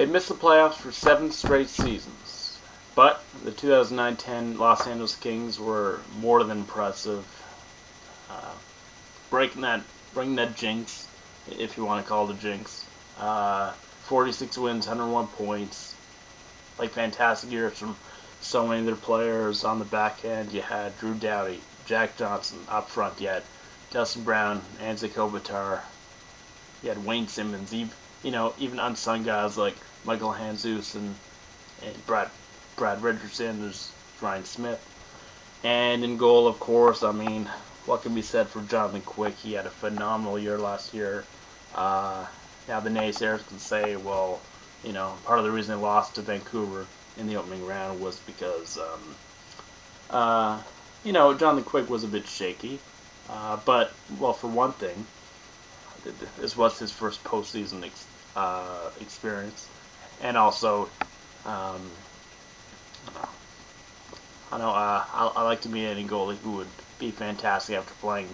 They missed the playoffs for 7 straight seasons, but the 2009-10 Los Angeles Kings were more than impressive, breaking that jinx, if you want to call it a jinx. 46 wins, 101 points, like fantastic years from so many of their players. On the back end, you had Drew Doughty, Jack Johnson. Up front, you had Dustin Brown, Anze Kopitar. You had Wayne Simmons. Even unsung guys like Michael Handzus and Brad Richardson. There's Ryan Smith. And in goal, of course, what can be said for Jonathan Quick? He had a phenomenal year last year. Now the naysayers can say, well, part of the reason they lost to Vancouver in the opening round was because, Jonathan Quick was a bit shaky. But for one thing, this was his first postseason experience, and also, I like to be any goalie who would be fantastic after playing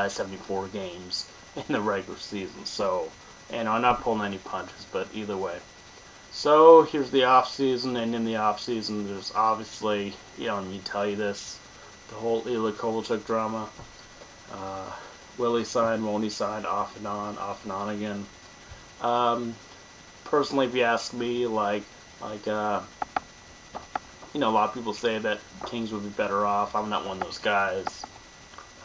74 games in the regular season. So, I'm not pulling any punches, but either way. So here's the off season, and in the off season, there's obviously, let me tell you this, the whole Ilya Kovalchuk drama. Will he sign? Won't he sign? Off and on again. Personally, if you ask me, a lot of people say that Kings would be better off. I'm not one of those guys.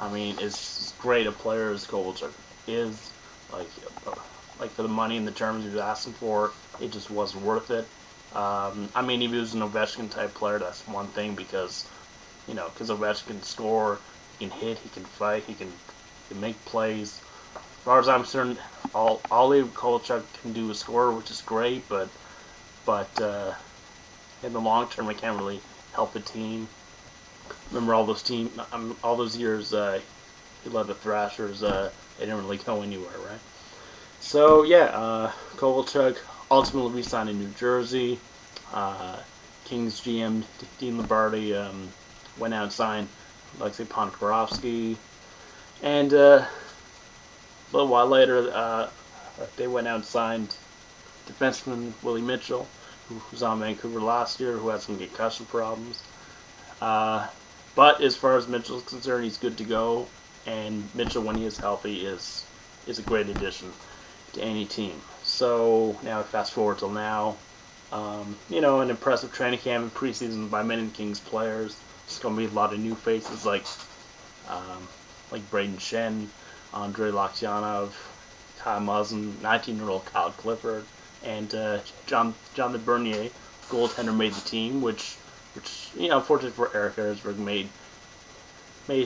As great a player as Kovalchuk is, for the money and the terms he was asking for, it just wasn't worth it. If he was an Ovechkin type player, that's one thing, because Ovechkin can score, he can hit, he can fight, he can make plays. As far as I'm concerned, all Kovalchuk can do is score, which is great, but in the long term, it can't really help the team. Remember all those years he led the Thrashers, they didn't really go anywhere, right? So yeah, Kovalchuk ultimately re-signed in New Jersey. Kings GM Dean Lombardi went out and signed Alexei Ponikarovsky, and a little while later, they went out and signed defenseman Willie Mitchell, who was on Vancouver last year, who had some concussion problems. But as far as Mitchell is concerned, he's good to go, and Mitchell, when he is healthy, is a great addition to any team. So now, fast forward till now, an impressive training camp and preseason by many Kings players. There's going to be a lot of new faces like Braden Shen, Andrei Loktyanov, Kyle Muzzin, 19-year-old Kyle Clifford, and Jonathan Bernier, goaltender, made the team, which unfortunately for Eric Ersberg, made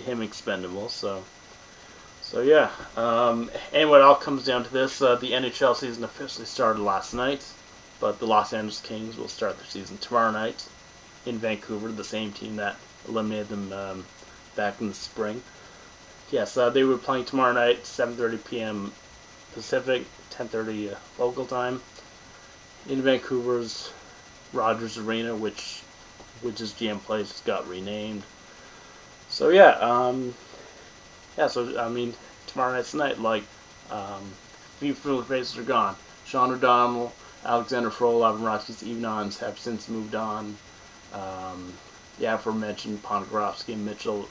him expendable. So yeah. And what all comes down to this, the NHL season officially started last night, but the Los Angeles Kings will start their season tomorrow night in Vancouver, the same team that eliminated them back in the spring. Yes, they were playing tomorrow night, 7:30 p.m. Pacific, 10:30 local time, in Vancouver's Rogers Arena, which his GM place just got renamed. So yeah, tomorrow night's the night. Few familiar faces are gone. Sean O'Donnell, Alexander Frolov, and Rocky Ivanons have since moved on. Aforementioned Ponikarovsky and Mitchell,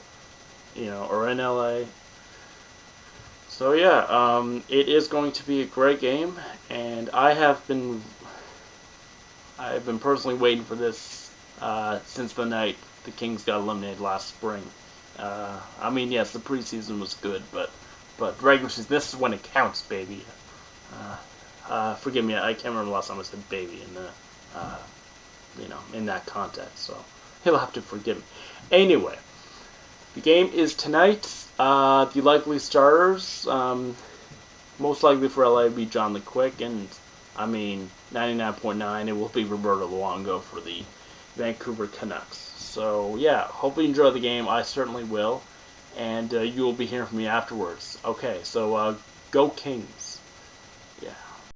are in LA. So yeah, it is going to be a great game, and I have been personally waiting for this since the night the Kings got eliminated last spring. Yes, the preseason was good, but regular season, this is when it counts, baby. Forgive me, I can't remember the last time I said baby in the in that context, so he'll have to forgive me. Anyway, the game is tonight. The likely starters, most likely for LA, would be John the Quick, and 99.9 it will be Roberto Luongo for the Vancouver Canucks. So yeah, hopefully you enjoy the game. I certainly will, and you will be hearing from me afterwards. Okay, so go Kings.